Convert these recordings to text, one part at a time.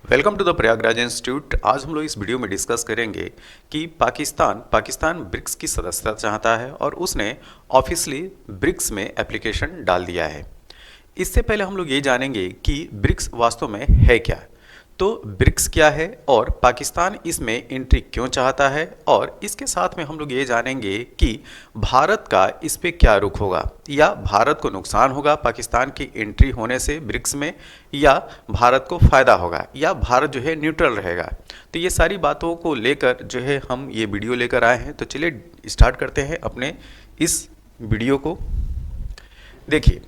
Welcome to the Prayagraj institute. आज हम लोग इस वीडियो में डिस्कस करेंगे कि पाकिस्तान ब्रिक्स की सदस्यता चाहता है और उसने ऑफिशियली ब्रिक्स में एप्लीकेशन डाल दिया है। इससे पहले हम लोग ये जानेंगे कि ब्रिक्स वास्तव में है क्या। तो ब्रिक्स क्या है और पाकिस्तान इसमें एंट्री क्यों चाहता है, और इसके साथ में हम लोग ये जानेंगे कि भारत का इस पे क्या रुख होगा, या भारत को नुकसान होगा पाकिस्तान की एंट्री होने से ब्रिक्स में, या भारत को फ़ायदा होगा, या भारत जो है न्यूट्रल रहेगा। तो ये सारी बातों को लेकर जो है हम ये वीडियो लेकर आए हैं। तो चलिए स्टार्ट करते हैं अपने इस वीडियो को। देखिए,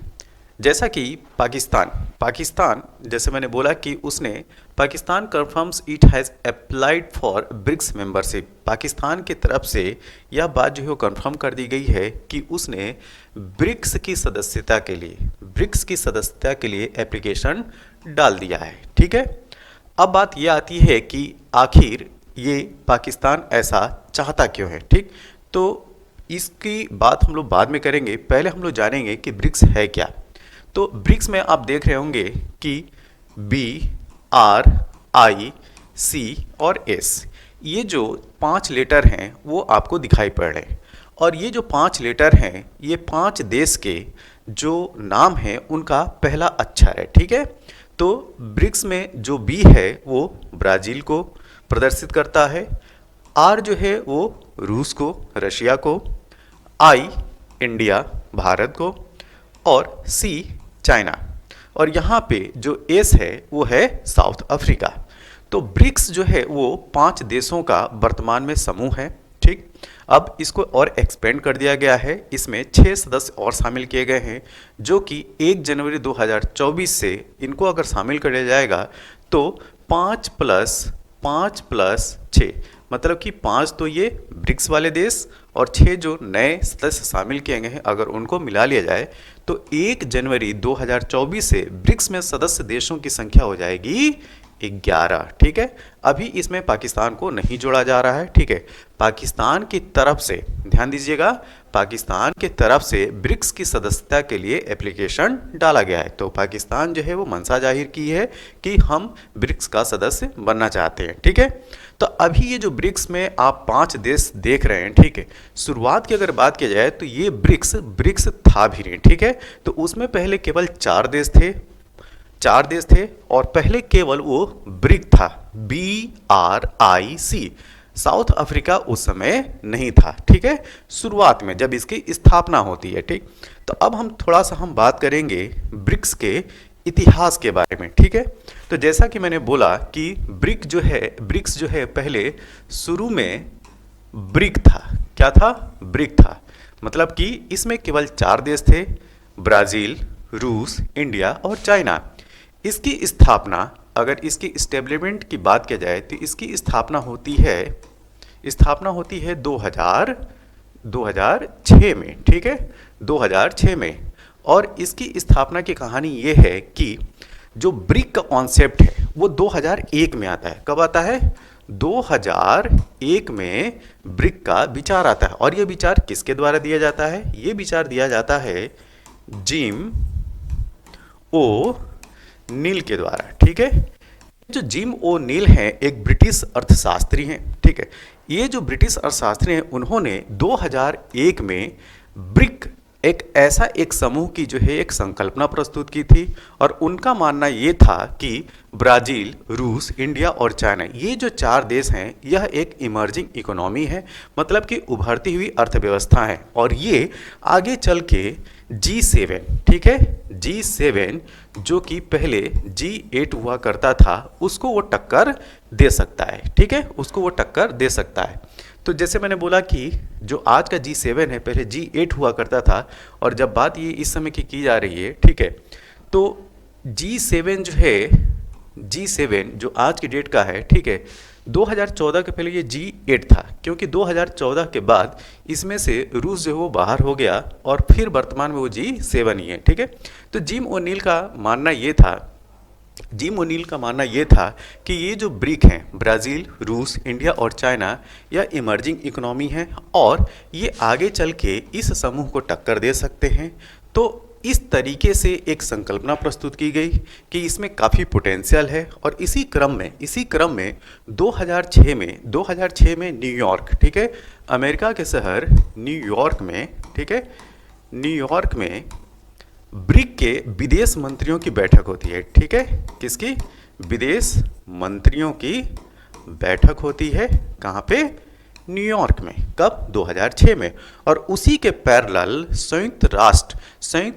जैसा कि पाकिस्तान जैसे मैंने बोला कि उसने Pakistan confirms it has applied for BRICS membership. Pakistan की तरफ से यह बात जो है वो कंफर्म कर दी गई है कि उसने ब्रिक्स की सदस्यता के लिए एप्लीकेशन डाल दिया है। ठीक है, अब बात यह आती है कि आखिर ये पाकिस्तान ऐसा चाहता क्यों है। ठीक, तो इसकी बात हम लोग बाद में करेंगे। पहले हम लोग जानेंगे कि ब्रिक्स है क्या। तो ब्रिक्स में आप देख रहे होंगे कि BRIC और S, ये जो 5 लेटर हैं वो आपको दिखाई पड़ रहे हैं। और ये जो 5 लेटर हैं ये 5 देश के जो नाम हैं उनका पहला अक्षर है। ठीक है, तो ब्रिक्स में जो B है वो ब्राज़ील को प्रदर्शित करता है, R जो है वो रूस को, रशिया को, I इंडिया भारत को, और C चाइना, और यहाँ पे जो एस है वो है साउथ अफ्रीका। तो ब्रिक्स जो है वो 5 देशों का वर्तमान में समूह है। ठीक, अब इसको और एक्सपेंड कर दिया गया है। इसमें 6 सदस्य और शामिल किए गए हैं, जो कि 1 जनवरी 2024 से इनको अगर शामिल कर लिया जाएगा तो 5 प्लस 6 मतलब कि 5 तो ये ब्रिक्स वाले देश और 6 जो नए सदस्य शामिल किए गए हैं अगर उनको मिला लिया जाए तो 1 जनवरी 2024 से ब्रिक्स में सदस्य देशों की संख्या हो जाएगी 11। ठीक है, अभी इसमें पाकिस्तान को नहीं जोड़ा जा रहा है। ठीक है, पाकिस्तान की तरफ से ध्यान दीजिएगा, पाकिस्तान की तरफ से ब्रिक्स की सदस्यता के लिए एप्लीकेशन डाला गया है। तो पाकिस्तान जो है वो मंशा जाहिर की है कि हम ब्रिक्स का सदस्य बनना चाहते हैं। ठीक है, तो अभी ये जो ब्रिक्स में आप 5 देश देख रहे हैं, ठीक है, शुरुआत की अगर बात की जाए तो ये ब्रिक्स था भी नहीं। ठीक है, तो उसमें पहले केवल 4 देश थे और पहले केवल वो ब्रिक था, BRIC। साउथ अफ्रीका उस समय नहीं था। ठीक है, शुरुआत में जब इसकी स्थापना होती है। ठीक, तो अब हम थोड़ा सा बात करेंगे ब्रिक्स के इतिहास के बारे में। ठीक है, तो जैसा कि मैंने बोला कि ब्रिक्स जो है पहले शुरू में ब्रिक था। क्या था? ब्रिक था, मतलब कि इसमें केवल 4 देश थे, ब्राज़ील, रूस, इंडिया और चाइना। इसकी स्थापना, अगर इसकी इस्टेब्लिशमेंट की बात की जाए तो इसकी स्थापना होती है 2006 में। ठीक है, 2006 में। और इसकी स्थापना की कहानी ये है कि जो ब्रिक का कॉन्सेप्ट है वो 2001 में आता है। कब आता है? 2001 में ब्रिक का विचार आता है। और ये विचार किसके द्वारा दिया जाता है? ये विचार दिया जाता है जिम ओ नील के द्वारा। ठीक है, जो जिम ओ नील हैं एक ब्रिटिश अर्थशास्त्री हैं। ठीक है, ये जो ब्रिटिश अर्थशास्त्री हैं उन्होंने 2001 में ब्रिक एक समूह की जो है एक संकल्पना प्रस्तुत की थी। और उनका मानना ये था कि ब्राज़ील, रूस, इंडिया और चाइना, ये जो 4 देश हैं यह एक इमर्जिंग इकोनॉमी है, मतलब कि उभरती हुई अर्थव्यवस्था है। और ये आगे चल के G7, ठीक है, G7 जो कि पहले G8 हुआ करता था उसको वो टक्कर दे सकता है। ठीक है, उसको वो टक्कर दे सकता है। तो जैसे मैंने बोला कि जो आज का G7 है पहले G8 हुआ करता था, और जब बात ये इस समय की जा रही है, ठीक है, तो G7 जो है, G7 जो आज की डेट का है, ठीक है, 2014 के पहले ये G8 था, क्योंकि 2014 के बाद इसमें से रूस जो है वो बाहर हो गया और फिर वर्तमान में वो G7 ही है। ठीक है, तो जिम ओ'नील का मानना ये था कि ये जो ब्रिक हैं, ब्राज़ील, रूस, इंडिया और चाइना, यह इमर्जिंग इकोनॉमी है और ये आगे चल के इस समूह को टक्कर दे सकते हैं। तो इस तरीके से एक संकल्पना प्रस्तुत की गई कि इसमें काफ़ी पोटेंशियल है। और इसी क्रम में 2006 में न्यूयॉर्क, ठीक है, अमेरिका के शहर न्यूयॉर्क में, ठीक है, न्यूयॉर्क में ब्रिक के विदेश मंत्रियों की बैठक होती है। ठीक है, किसकी? विदेश मंत्रियों की बैठक होती है। कहाँ पे? न्यूयॉर्क में। कब? 2006 में। और उसी के पैरेलल संयुक्त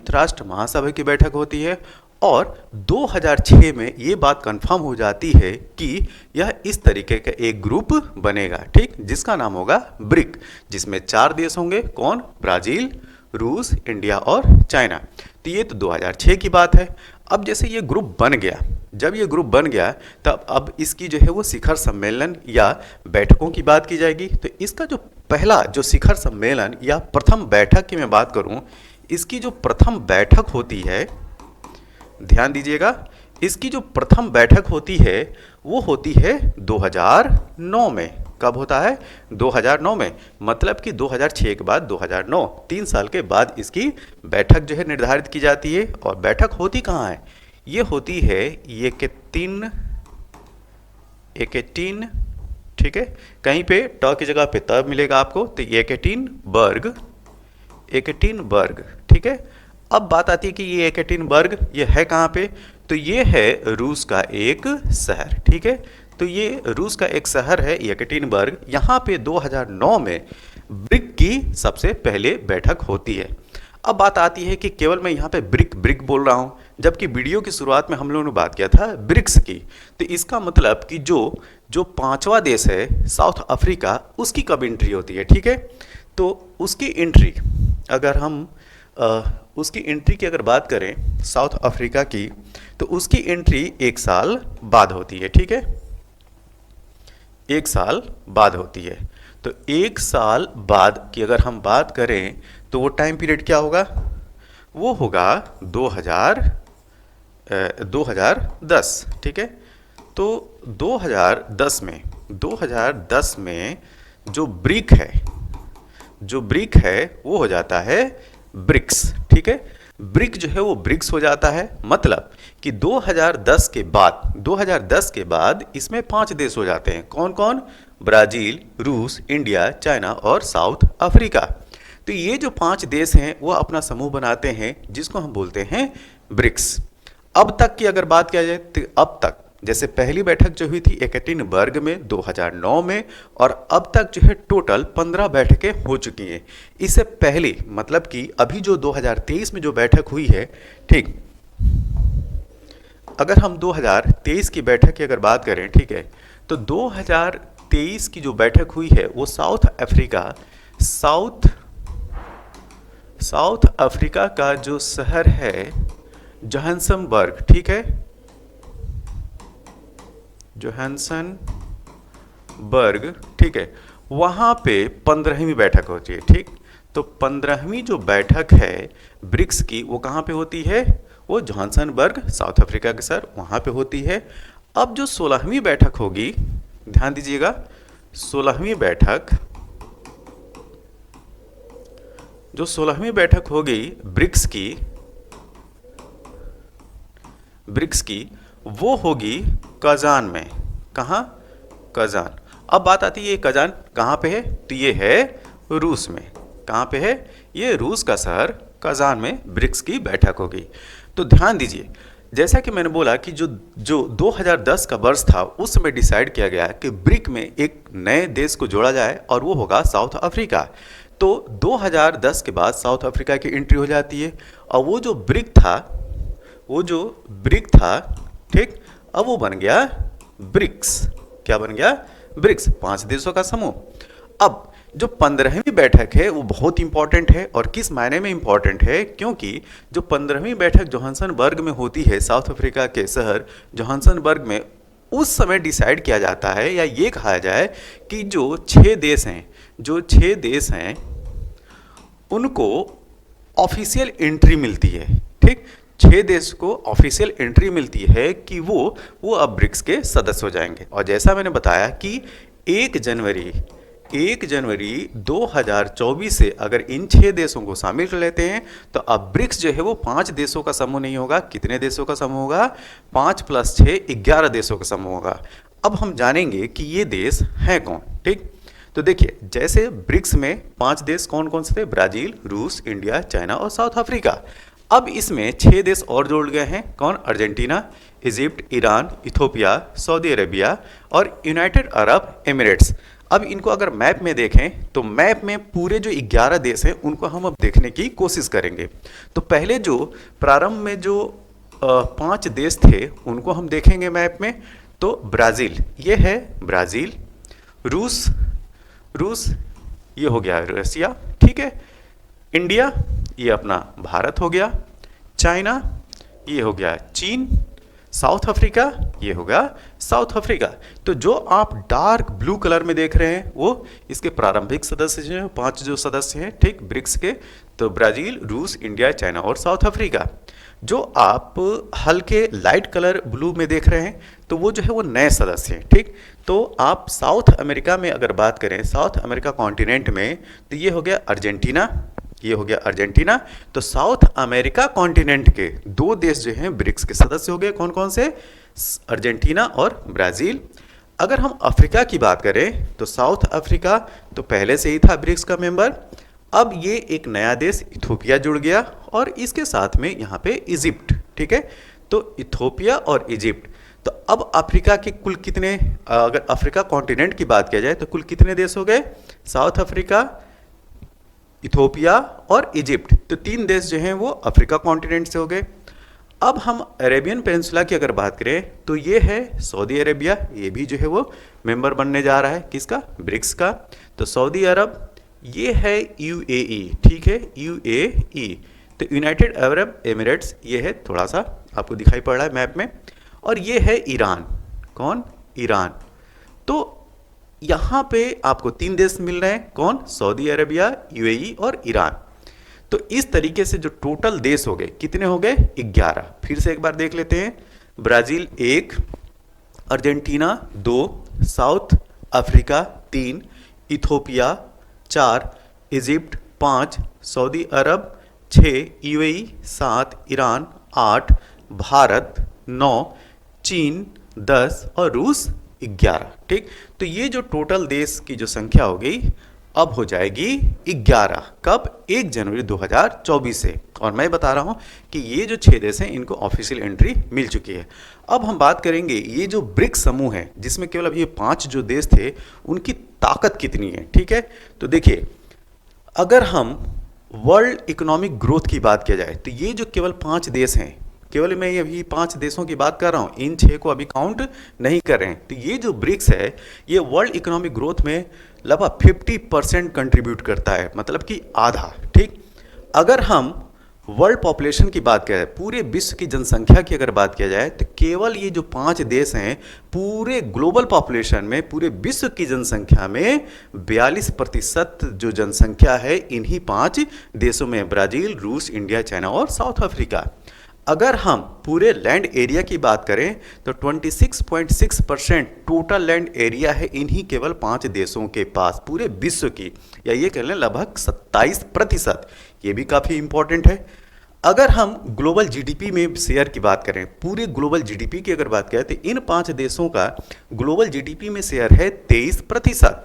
राष्ट्र महासभा की बैठक होती है। और 2006 में ये बात कंफर्म हो जाती है कि यह इस तरीके का एक ग्रुप बनेगा, ठीक, जिसका नाम होगा ब्रिक, जिसमें 4 देश होंगे। कौन? ब्राज़ील, रूस, इंडिया और चाइना। तो ये तो 2006 की बात है। अब जैसे ये ग्रुप बन गया, जब ये ग्रुप बन गया तब अब इसकी जो है वो शिखर सम्मेलन या बैठकों की बात की जाएगी। तो इसका जो पहला जो शिखर सम्मेलन या प्रथम बैठक की मैं बात करूं, इसकी जो प्रथम बैठक होती है, ध्यान दीजिएगा, इसकी जो प्रथम बैठक होती है वो होती है 2009 में। कब होता है? 2009 में। मतलब कि 2006 के बाद 2009, 3 साल के बाद इसकी बैठक जो है निर्धारित की जाती है। और बैठक होती कहाँ है? ये होती है येकेटिन, ठीक है, कहीं पे ट की जगह पे तब मिलेगा आपको, तो येकेटिनबर्ग, ठीक है। अब बात आती है कि ये येकेटिनबर्ग ये है कहाँ पे? तो ये है रूस का एक शहर, ठीक है। तो ये रूस का एक शहर है येकेटिनबर्ग। यहाँ पे 2009 में ब्रिक की सबसे पहले बैठक होती है। अब बात आती है कि केवल मैं यहाँ पे ब्रिक बोल रहा हूँ, जबकि वीडियो की शुरुआत में हम लोगों ने बात किया था ब्रिक्स की। तो इसका मतलब कि जो 5वां देश है साउथ अफ्रीका, उसकी कब एंट्री होती है, ठीक है। तो उसकी एंट्री अगर हम उसकी एंट्री की अगर बात करें साउथ अफ्रीका की, तो उसकी एंट्री 1 साल बाद होती है, ठीक है, 1 साल बाद होती है। तो 1 साल बाद की अगर हम बात करें तो वो टाइम पीरियड क्या होगा? वो होगा 2010, ठीक है। तो 2010 में जो ब्रिक है वो हो जाता है ब्रिक्स, ठीक है। ब्रिक जो है वो ब्रिक्स हो जाता है। मतलब कि 2010 के बाद इसमें 5 देश हो जाते हैं। कौन कौन? ब्राज़ील, रूस, इंडिया, चाइना और साउथ अफ्रीका। तो ये जो 5 देश हैं वो अपना समूह बनाते हैं, जिसको हम बोलते हैं ब्रिक्स। अब तक की अगर बात किया जाए तो अब तक जैसे पहली बैठक जो हुई थी येकेटिनबर्ग में 2009 में, और अब तक जो है टोटल 15 बैठकें हो चुकी हैं। इससे पहले मतलब कि अभी जो 2023 में जो बैठक हुई है, ठीक, अगर हम 2023 की बैठक की अगर बात करें, ठीक है, तो 2023 की जो बैठक हुई है वो साउथ अफ्रीका का जो शहर है जोहान्सबर्ग, ठीक है, जोहान्सबर्ग, ठीक है, वहाँ पे 15वीं बैठक होती है, ठीक। तो 15वीं जो बैठक है ब्रिक्स की वो कहाँ पे होती है? वो जोहान्सबर्ग, साउथ अफ्रीका के शहर, वहाँ पे होती है। अब जो 16वीं बैठक होगी, ध्यान दीजिएगा, 16वीं बैठक होगी ब्रिक्स की वो होगी कजान में। कहाँ? कजान। अब बात आती है ये कजान कहाँ पे है? तो ये है रूस में। कहाँ पे है? ये रूस का शहर कजान में ब्रिक्स की बैठक होगी। तो ध्यान दीजिए, जैसा कि मैंने बोला कि जो 2010 का वर्ष था उस समय डिसाइड किया गया कि ब्रिक में एक नए देश को जोड़ा जाए और वो होगा साउथ अफ्रीका। तो 2010 के बाद साउथ अफ्रीका की एंट्री हो जाती है और वो जो ब्रिक था, ठीक, अब वो बन गया ब्रिक्स। क्या बन गया? ब्रिक्स, 5 देशों का समूह। अब जो 15वीं बैठक है वो बहुत इंपॉर्टेंट है। और किस मायने में इंपॉर्टेंट है? क्योंकि जो 15वीं बैठक जोहान्सबर्ग में होती है, साउथ अफ्रीका के शहर जोहान्सबर्ग में, उस समय डिसाइड किया जाता है या ये कहा जाए कि जो 6 देश हैं उनको ऑफिशियल एंट्री मिलती है, ठीक, 6 देश को ऑफिशियल एंट्री मिलती है कि वो अब ब्रिक्स के सदस्य हो जाएंगे। और जैसा मैंने बताया कि 1 1 जनवरी 2024 से अगर इन 6 देशों को शामिल कर लेते हैं तो अब ब्रिक्स जो है वो 5 देशों का समूह नहीं होगा। कितने देशों का समूह होगा? 5 + 6 11 देशों का समूह होगा। अब हम जानेंगे कि ये देश हैं कौन। ठीक, तो देखिए जैसे ब्रिक्स में 5 देश कौन कौन से थे? ब्राज़ील, रूस, इंडिया, चाइना और साउथ अफ्रीका। अब इसमें 6 देश और जोड़ गए हैं। कौन? Argentina, Egypt, Iran, Ethiopia, Saudi Arabia और यूनाइटेड अरब एमिरेट्स। अब इनको अगर मैप में देखें तो मैप में पूरे जो 11 देश हैं उनको हम अब देखने की कोशिश करेंगे। तो पहले जो प्रारंभ में जो 5 देश थे उनको हम देखेंगे मैप में। तो ब्राज़ील, ये है ब्राज़ील। रूस ये हो गया रसिया, ठीक है। इंडिया ये अपना भारत हो गया। चाइना ये हो गया चीन। साउथ अफ्रीका ये होगा साउथ अफ्रीका। तो जो आप डार्क ब्लू कलर में देख रहे हैं वो इसके प्रारंभिक सदस्य जो हैं, 5 जो सदस्य हैं, ठीक, ब्रिक्स के। तो ब्राज़ील, रूस, इंडिया, चाइना और साउथ अफ्रीका। जो आप हल्के लाइट कलर ब्लू में देख रहे हैं तो वो जो है वो नए सदस्य हैं। ठीक, तो आप साउथ अमेरिका में अगर बात करें, साउथ अमेरिका कॉन्टिनेंट में, तो ये हो गया अर्जेंटीना, ये हो गया अर्जेंटीना। तो साउथ अमेरिका कॉन्टिनेंट के 2 देश जो हैं ब्रिक्स के सदस्य हो गए। कौन कौन से? अर्जेंटीना और ब्राज़ील। अगर हम अफ्रीका की बात करें तो साउथ अफ्रीका तो पहले से ही था ब्रिक्स का मेंबर। अब ये एक नया देश इथोपिया जुड़ गया और इसके साथ में यहाँ पे इजिप्ट। ठीक है, तो इथोपिया और इजिप्ट। तो अब अफ्रीका के कुल कितने, अगर अफ्रीका कॉन्टिनेंट की बात किया जाए तो कुल कितने देश हो गए? साउथ अफ्रीका, इथोपिया और इजिप्ट। तो 3 देश जो हैं वो अफ्रीका कॉन्टिनेंट से हो गए। अब हम अरेबियन पेनिनसुला की अगर बात करें तो ये है सऊदी अरेबिया, ये भी जो है वो मेंबर बनने जा रहा है। किसका? ब्रिक्स का। तो सऊदी अरब, ये है यूएई, ठीक है, यूएई। तो यूनाइटेड अरब एमिरेट्स, ये है, थोड़ा सा आपको दिखाई पड़ रहा है मैप में। और ये है ईरान। कौन? ईरान। तो यहाँ पे आपको 3 देश मिल रहे हैं। कौन? सऊदी अरेबिया, यूएई और ईरान। तो इस तरीके से जो टोटल देश हो गए, कितने हो गए? 11। फिर से एक बार देख लेते हैं। Brazil 1, Argentina 2, South Africa 3, Ethiopia 4, Egypt 5, Saudi Arab 6, UAE 7, Iran 8, Bharat 9, चीन 10 और रूस 11। ठीक, तो ये जो टोटल देश की जो संख्या हो गई अब हो जाएगी 11। कब? 1 जनवरी 2024 से। और मैं बता रहा हूँ कि ये जो 6 देश हैं इनको ऑफिशियल एंट्री मिल चुकी है। अब हम बात करेंगे ये जो ब्रिक्स समूह है जिसमें केवल अब ये 5 जो देश थे उनकी ताकत कितनी है। ठीक है, तो देखिए अगर हम वर्ल्ड इकोनॉमिक ग्रोथ की बात किया जाए तो ये जो केवल 5 देश हैं, केवल मैं अभी 5 देशों की बात कर रहा हूँ, इन 6 को अभी काउंट नहीं कर रहे हैं। तो ये जो ब्रिक्स है ये वर्ल्ड इकोनॉमिक ग्रोथ में लगभग 50% कंट्रीब्यूट करता है, मतलब कि आधा। ठीक, अगर हम वर्ल्ड पॉपुलेशन की बात किया जाए, पूरे विश्व की जनसंख्या की अगर बात किया जाए तो केवल ये जो 5 देश हैं पूरे ग्लोबल पॉपुलेशन में, पूरे विश्व की जनसंख्या में 42% जो जनसंख्या है इन्हीं 5 देशों में, ब्राज़ील, रूस, इंडिया, चाइना और साउथ अफ्रीका। अगर हम पूरे लैंड एरिया की बात करें तो 26.6% टोटल लैंड एरिया है इन्हीं केवल 5 देशों के पास पूरे विश्व की, या ये कह लें लगभग 27%। ये भी काफ़ी इंपॉर्टेंट है। अगर हम ग्लोबल जीडीपी में शेयर की बात करें, पूरे ग्लोबल जीडीपी की अगर बात करें तो इन 5 देशों का ग्लोबल जीडीपी में शेयर है 23%।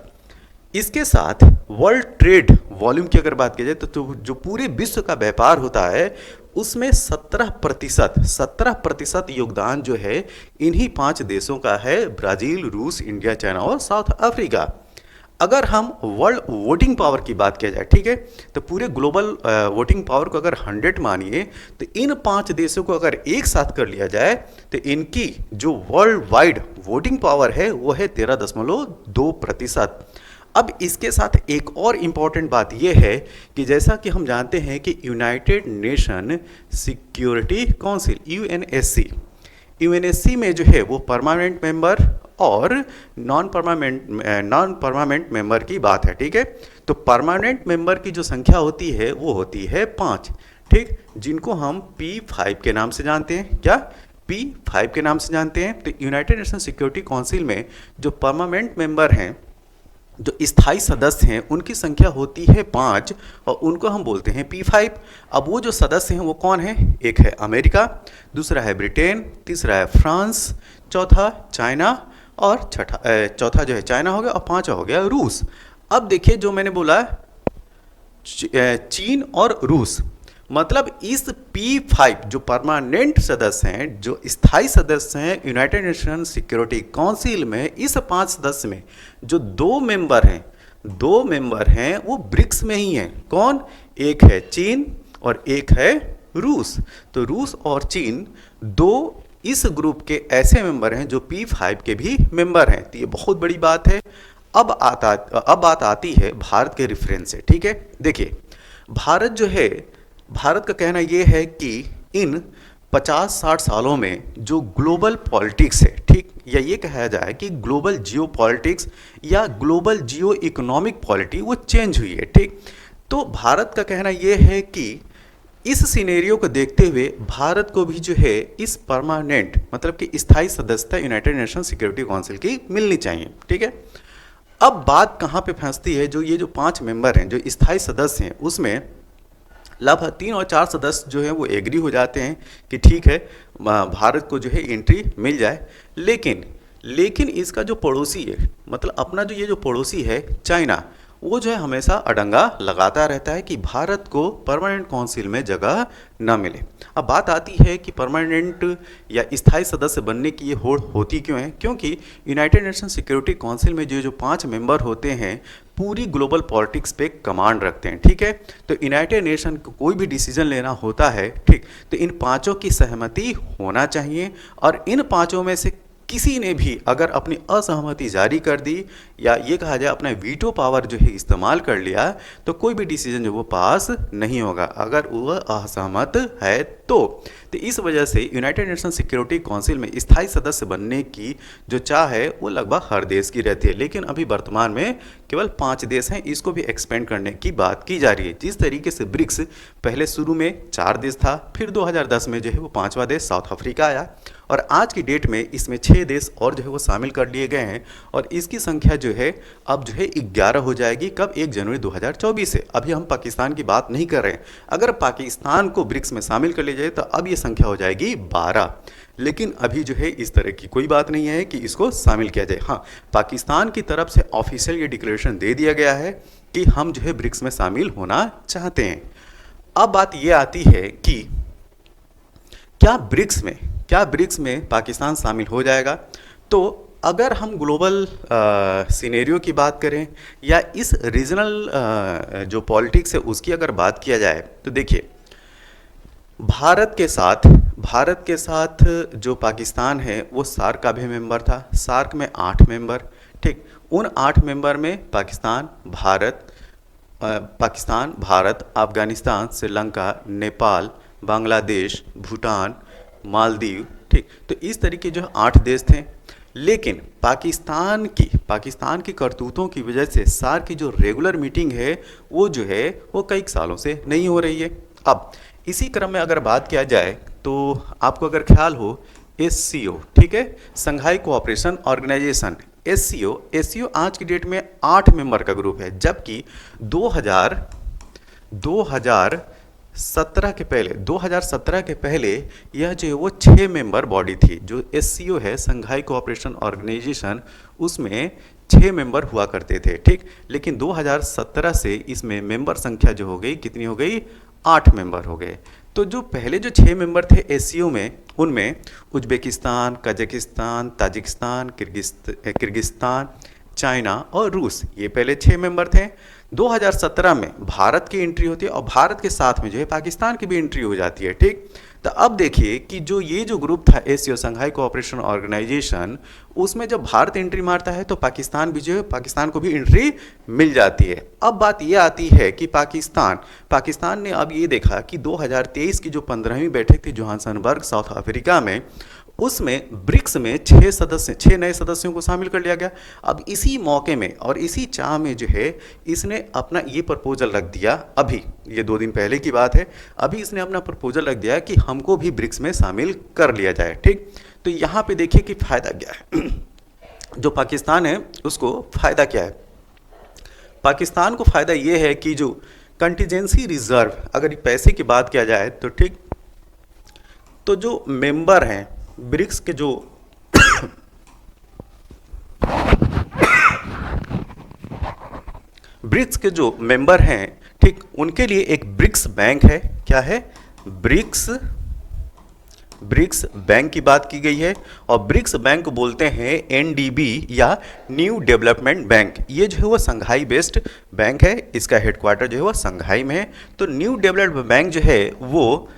इसके साथ वर्ल्ड ट्रेड वॉल्यूम की अगर बात की जाए तो जो पूरे विश्व का व्यापार होता है उसमें 17% योगदान जो है इन्हीं 5 देशों का है, ब्राज़ील, रूस, इंडिया, चाइना और साउथ अफ्रीका। अगर हम वर्ल्ड वोटिंग पावर की बात किया जाए, ठीक है, तो पूरे ग्लोबल वोटिंग पावर को अगर 100 मानिए तो इन 5 देशों को अगर एक साथ कर लिया जाए तो इनकी जो वर्ल्ड वाइड वोटिंग पावर है वो है 13.2%। अब इसके साथ एक और इम्पॉर्टेंट बात यह है कि जैसा कि हम जानते हैं कि United nation security council UNSC में जो है वो परमानेंट मेंबर और नॉन परमानेंट मेंबर की बात है। ठीक है, तो परमानेंट मेंबर की जो संख्या होती है वो होती है 5, ठीक, जिनको हम P5 के नाम से जानते हैं। क्या? P5 के नाम से जानते हैं। तो यूनाइटेड नेशन सिक्योरिटी काउंसिल में जो परमानेंट मेंबर हैं जो स्थायी सदस्य हैं उनकी संख्या होती है 5 और उनको हम बोलते हैं P5। अब वो जो सदस्य हैं वो कौन है? एक है अमेरिका, दूसरा है ब्रिटेन, तीसरा है फ्रांस, चौथा चाइना और चौथा जो है चाइना हो गया और पांचवा हो गया रूस। अब देखिए जो मैंने बोला चीन और रूस, मतलब इस P5 जो परमानेंट सदस्य हैं, जो स्थायी सदस्य हैं यूनाइटेड नेशन सिक्योरिटी काउंसिल में, इस 5 सदस्य में जो दो मेंबर हैं वो ब्रिक्स में ही हैं। कौन? एक है चीन और एक है रूस। तो रूस और चीन दो इस ग्रुप के ऐसे मेंबर हैं जो P5 के भी मेंबर हैं। तो ये बहुत बड़ी बात है। अब बात आती है भारत के रेफरेंस से। ठीक है, देखिए भारत जो है, भारत का कहना यह है कि इन 50-60 सालों में जो ग्लोबल पॉलिटिक्स है, ठीक, या ये कहा जाए कि ग्लोबल जियो पॉलिटिक्स या ग्लोबल जियो इकोनॉमिक पॉलिटी वो चेंज हुई है। ठीक, तो भारत का कहना यह है कि इस सिनेरियो को देखते हुए भारत को भी जो है इस परमानेंट मतलब कि स्थायी सदस्यता यूनाइटेड नेशन सिक्योरिटी काउंसिल की मिलनी चाहिए। ठीक है, अब बात कहाँ पे फंसती है? जो ये जो 5 मेंबर हैं जो स्थायी सदस्य हैं उसमें लगभग 3 और 4 सदस्य जो हैं वो एग्री हो जाते हैं कि ठीक है भारत को जो है एंट्री मिल जाए। लेकिन इसका जो पड़ोसी है, मतलब अपना जो ये जो पड़ोसी है चाइना, वो जो है हमेशा अड़ंगा लगाता रहता है कि भारत को परमानेंट काउंसिल में जगह न मिले। अब बात आती है कि परमानेंट या स्थायी सदस्य बनने की ये होड़ होती क्यों है? क्योंकि यूनाइटेड नेशन सिक्योरिटी काउंसिल में जो 5 मेंबर होते हैं पूरी ग्लोबल पॉलिटिक्स पे कमांड रखते हैं। ठीक है, तो यूनाइटेड नेशन को कोई भी डिसीजन लेना होता है, ठीक, तो इन 5 की सहमति होना चाहिए और इन 5 में से किसी ने भी अगर अपनी असहमति जारी कर दी या ये कहा जाए अपना वीटो पावर जो है इस्तेमाल कर लिया तो कोई भी डिसीजन जो वो पास नहीं होगा अगर वो असहमत है तो इस वजह से यूनाइटेड नेशन सिक्योरिटी काउंसिल में स्थायी सदस्य बनने की जो चाह है वो लगभग हर देश की रहती है। लेकिन अभी वर्तमान में केवल 5 देश हैं, इसको भी एक्सपेंड करने की बात की जा रही है। जिस तरीके से ब्रिक्स पहले शुरू में 4 देश था, फिर 2010 में जो है वो 5वां देश साउथ अफ्रीका आया और आज की डेट में इसमें 6 देश और जो है वो शामिल कर लिए गए हैं और इसकी संख्या जो है अब जो है 11 हो जाएगी। कब? 1 जनवरी 2024 से। अभी हम पाकिस्तान की बात नहीं कर रहे हैं। अगर पाकिस्तान को ब्रिक्स में शामिल कर लिया जाए तो अब ये संख्या हो जाएगी 12। लेकिन अभी जो है इस तरह की कोई बात नहीं है कि इसको शामिल किया जाए। हाँ, पाकिस्तान की तरफ से ऑफिशियल ये डिक्लेरेशन दे दिया गया है कि हम जो है ब्रिक्स में शामिल होना चाहते हैं। अब बात ये आती है कि क्या ब्रिक्स में पाकिस्तान शामिल हो जाएगा? तो अगर हम ग्लोबल सिनेरियो की बात करें या इस रीजनल जो पॉलिटिक्स है उसकी अगर बात किया जाए तो देखिए भारत के साथ जो पाकिस्तान है वो सार्क का भी मेंबर था। सार्क में 8 मेंबर, ठीक, उन 8 मेंबर में पाकिस्तान, भारत, अफगानिस्तान, श्रीलंका, नेपाल, बांग्लादेश, भूटान, मालदीव, ठीक, तो इस तरीके जो 8 देश थे। लेकिन पाकिस्तान की करतूतों की वजह से सार्क की जो रेगुलर मीटिंग है वो जो है वो कई सालों से नहीं हो रही है। अब इसी क्रम में अगर बात किया जाए तो आपको अगर ख्याल हो SCO, ठीक है, संघाई कोऑपरेशन ऑर्गेनाइजेशन, SCO आज की डेट में 8 मेंबर का ग्रुप है, जबकि 2017 के पहले यह जो है वो 6 मेंबर बॉडी थी। जो SCO है संघाई कोऑपरेशन ऑर्गेनाइजेशन, उसमें 6 मेंबर हुआ करते थे, ठीक, लेकिन 2017 से इसमें मेंबर संख्या जो हो गई कितनी हो गई? 8 मेंबर हो गए। तो जो पहले जो 6 मेंबर थे SCO में, उनमें Uzbekistan, Kazakhstan, Tajikistan, Kyrgyzstan, China और रूस, ये पहले 6 मेंबर थे। 2017 में भारत की एंट्री होती है और भारत के साथ में जो है पाकिस्तान की भी एंट्री हो जाती है, ठीक। तो अब देखिए कि जो ये जो ग्रुप था SCO संघाई कोऑपरेशन ऑर्गेनाइजेशन, उसमें जब भारत एंट्री मारता है तो पाकिस्तान भी जो है पाकिस्तान को भी एंट्री मिल जाती है। अब बात ये आती है कि पाकिस्तान ने अब ये देखा कि 2023 की जो 15वीं बैठक थी जोहान्सबर्ग साउथ अफ्रीका में, उसमें ब्रिक्स में 6 नए सदस्यों को शामिल कर लिया गया। अब इसी मौके में और इसी चाह में जो है इसने अपना ये प्रपोजल रख दिया, अभी ये 2 दिन पहले की बात है, अभी इसने अपना प्रपोजल रख दिया कि हमको भी ब्रिक्स में शामिल कर लिया जाए, ठीक। तो यहाँ पे देखिए कि फ़ायदा क्या है जो पाकिस्तान है उसको फ़ायदा क्या है। पाकिस्तान को फ़ायदा ये है कि जो कंटिजेंसी रिजर्व, अगर पैसे की बात किया जाए तो ठीक, तो जो मेंबर हैं ब्रिक्स के, जो ब्रिक्स के जो मेंबर हैं ठीक, उनके लिए एक ब्रिक्स बैंक है। क्या है? ब्रिक्स ब्रिक्स बैंक की बात की गई है। और ब्रिक्स बैंक को बोलते हैं एनडीबी या न्यू डेवलपमेंट बैंक। ये जो है वो संघाई बेस्ड बैंक है, इसका हेडक्वार्टर जो है वो संघाई में है। तो न्यू डेवलपमेंट बैंक जो है वो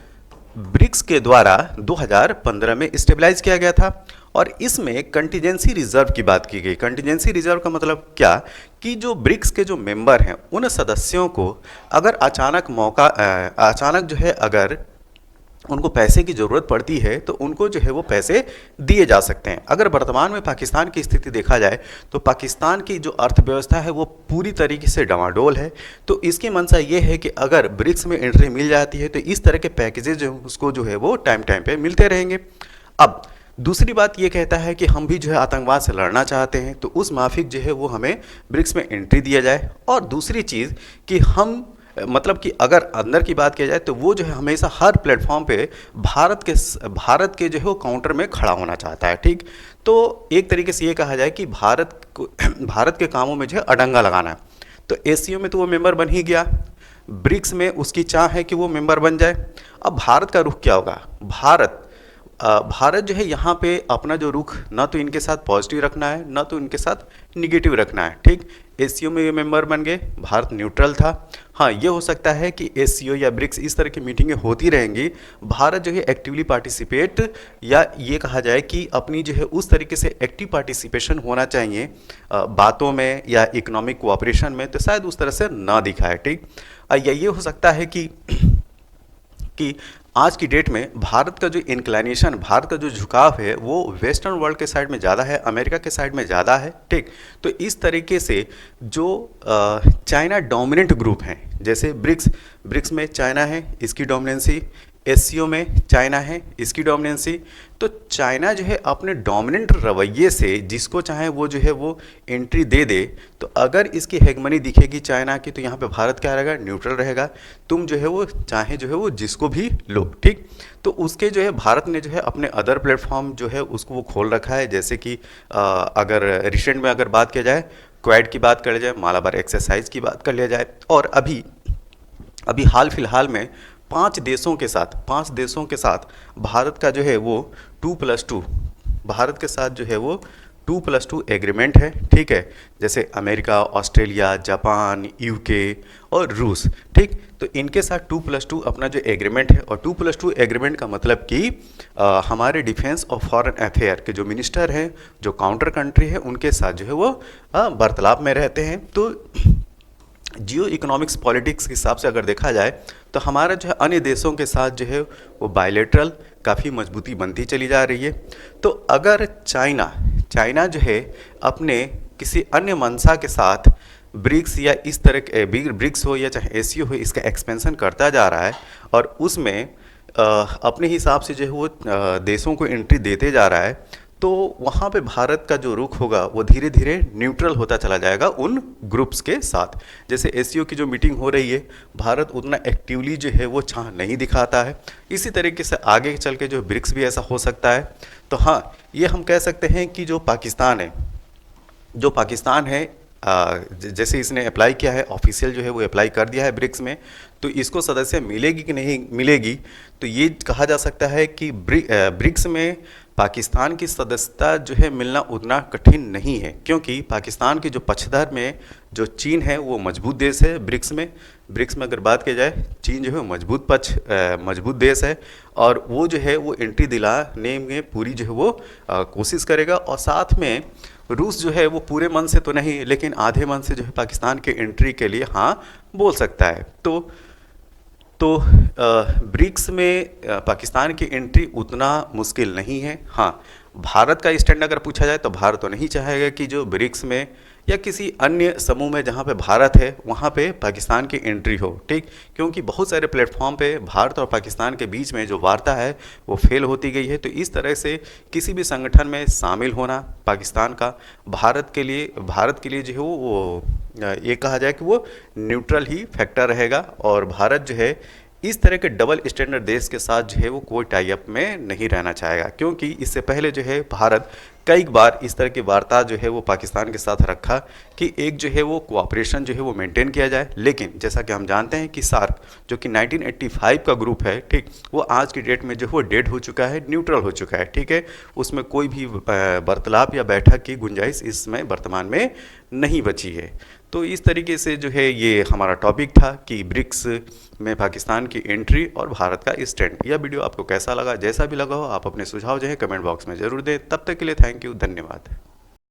ब्रिक्स के द्वारा 2015 में स्टेबलाइज किया गया था। और इसमें कंटिजेंसी रिजर्व की बात की गई। कंटिजेंसी रिजर्व का मतलब क्या, कि जो ब्रिक्स के जो मेंबर हैं उन सदस्यों को अगर अचानक जो है अगर उनको पैसे की ज़रूरत पड़ती है तो उनको जो है वो पैसे दिए जा सकते हैं। अगर वर्तमान में पाकिस्तान की स्थिति देखा जाए तो पाकिस्तान की जो अर्थव्यवस्था है वो पूरी तरीके से डामाडोल है। तो इसकी मंशा ये है कि अगर ब्रिक्स में एंट्री मिल जाती है तो इस तरह के पैकेजेज जो उसको जो है वो टाइम टाइम पे मिलते रहेंगे। अब दूसरी बात ये कहता है कि हम भी जो है आतंकवाद से लड़ना चाहते हैं, तो उस माफिक जो है वो हमें ब्रिक्स में एंट्री दिया जाए। और दूसरी चीज़ कि हम मतलब कि अगर अंदर की बात किया जाए तो वो जो है हमेशा हर प्लेटफॉर्म पे भारत के जो है वो काउंटर में खड़ा होना चाहता है। ठीक, तो एक तरीके से ये कहा जाए कि भारत के कामों में जो है अडंगा लगाना है। तो एसीओ में तो वो मेंबर बन ही गया, ब्रिक्स में उसकी चाह है कि वो मेंबर बन जाए। अब भारत का रुख क्या होगा? भारत जो है यहाँ पे अपना जो रुख ना तो इनके साथ पॉजिटिव रखना है ना तो इनके साथ निगेटिव रखना है। ठीक, एसीओ में ये मेंबर बन गए, भारत न्यूट्रल था। हाँ, ये हो सकता है कि एसीओ या ब्रिक्स इस तरह की मीटिंगें होती रहेंगी, भारत जो है एक्टिवली पार्टिसिपेट, या ये कहा जाए कि अपनी जो है उस तरीके से एक्टिव पार्टिसिपेशन होना चाहिए बातों में या इकोनॉमिक कोऑपरेशन में, तो शायद उस तरह से ना दिखाए। ठीक, या ये हो सकता है कि आज की डेट में भारत का जो इंक्लाइनेशन, भारत का जो झुकाव है वो वेस्टर्न वर्ल्ड के साइड में ज़्यादा है, अमेरिका के साइड में ज़्यादा है। ठीक, तो इस तरीके से जो चाइना डोमिनेंट ग्रुप हैं, जैसे ब्रिक्स में चाइना है, इसकी डोमिनेंसी, एससीओ में चाइना है, इसकी डोमिनेंसी। तो चाइना जो है अपने डोमिनेंट रवैये से जिसको चाहे वो जो है वो एंट्री दे दे, तो अगर इसकी हेगमनी दिखेगी चाइना की तो यहाँ पे भारत क्या रहेगा? न्यूट्रल रहेगा। तुम जो है वो चाहे जो है वो जिसको भी लो। ठीक, तो उसके जो है भारत ने जो है अपने अदर प्लेटफॉर्म जो है उसको वो खोल रखा है। जैसे कि अगर रिसेंट में अगर बात किया जाए, क्वाड की बात कर लिया जाए, मालाबार एक्सरसाइज की बात कर लिया जाए, और अभी हाल फिलहाल में 5 देशों के साथ भारत का जो है वो 2+2, भारत के साथ जो है वो 2+2 एग्रीमेंट है। ठीक है, जैसे अमेरिका, ऑस्ट्रेलिया, जापान, यूके और रूस। ठीक, तो इनके साथ 2+2 अपना जो एग्रीमेंट है, और 2+2 एग्रीमेंट का मतलब कि हमारे डिफेंस और फॉरेन अफेयर के जो मिनिस्टर हैं, जो काउंटर कंट्री है, उनके साथ जो है वो वार्तालाप में रहते हैं। तो जियो इकोनॉमिक्स पॉलिटिक्स के हिसाब से अगर देखा जाए तो हमारा जो है अन्य देशों के साथ जो है वो बायलैटरल काफ़ी मजबूती बनती चली जा रही है। तो अगर चाइना जो है अपने किसी अन्य मंशा के साथ ब्रिक्स या इस तरह के ब्रिक्स हो या चाहे एसीओ हो, इसका एक्सपेंशन करता जा रहा है और उसमें अपने हिसाब से जो है वो देशों को एंट्री देते जा रहा है, तो वहाँ पे भारत का जो रुख होगा वो धीरे धीरे न्यूट्रल होता चला जाएगा उन ग्रुप्स के साथ। जैसे एसीओ की जो मीटिंग हो रही है, भारत उतना एक्टिवली जो है वो चाह नहीं दिखाता है। इसी तरीके से आगे चल के जो ब्रिक्स भी ऐसा हो सकता है। तो हाँ, ये हम कह सकते हैं कि जो पाकिस्तान है जैसे इसने अप्लाई किया है, ऑफिशियल जो है वो अप्लाई कर दिया है ब्रिक्स में, तो इसको सदस्य मिलेगी कि नहीं मिलेगी, तो ये कहा जा सकता है कि ब्रिक्स में पाकिस्तान की सदस्यता जो है मिलना उतना कठिन नहीं है, क्योंकि पाकिस्तान के जो पक्षधर में जो चीन है वो मजबूत देश है। ब्रिक्स में अगर बात की जाए, चीन जो है मजबूत देश है, और वो जो है वो एंट्री दिलाने में पूरी जो है वो कोशिश करेगा। और साथ में रूस जो है वो पूरे मन से तो नहीं, लेकिन आधे मन से जो है पाकिस्तान के एंट्री के लिए हाँ बोल सकता है। तो ब्रिक्स में पाकिस्तान की एंट्री उतना मुश्किल नहीं है। हाँ, भारत का स्टैंड अगर पूछा जाए तो भारत तो नहीं चाहेगा कि जो ब्रिक्स में या किसी अन्य समूह में जहाँ पे भारत है वहाँ पे पाकिस्तान की एंट्री हो। ठीक, क्योंकि बहुत सारे प्लेटफॉर्म पे भारत और पाकिस्तान के बीच में जो वार्ता है वो फेल होती गई है। तो इस तरह से किसी भी संगठन में शामिल होना पाकिस्तान का भारत के लिए जो है वो ये कहा जाए कि वो न्यूट्रल ही फैक्टर रहेगा, और भारत जो है इस तरह के डबल स्टैंडर्ड देश के साथ जो है वो कोई टाई अप में नहीं रहना चाहेगा, क्योंकि इससे पहले जो है भारत कई बार इस तरह की वार्ता जो है वो पाकिस्तान के साथ रखा कि एक जो है वो कोऑपरेशन जो है वो मेंटेन किया जाए। लेकिन जैसा कि हम जानते हैं कि सार्क जो कि 1985 का ग्रुप है, ठीक, वो आज की डेट में जो है वो डेड हो चुका है, न्यूट्रल हो चुका है, ठीक है। उसमें कोई भी वार्तालाप या बैठक की गुंजाइश इसमें वर्तमान में नहीं बची है। तो इस तरीके से जो है ये हमारा टॉपिक था कि ब्रिक्स में पाकिस्तान की एंट्री और भारत का स्टैंड। यह वीडियो आपको कैसा लगा, जैसा भी लगा हो आप अपने सुझाव जो है कमेंट बॉक्स में ज़रूर दें। तब तक के लिए थैंक यू, धन्यवाद।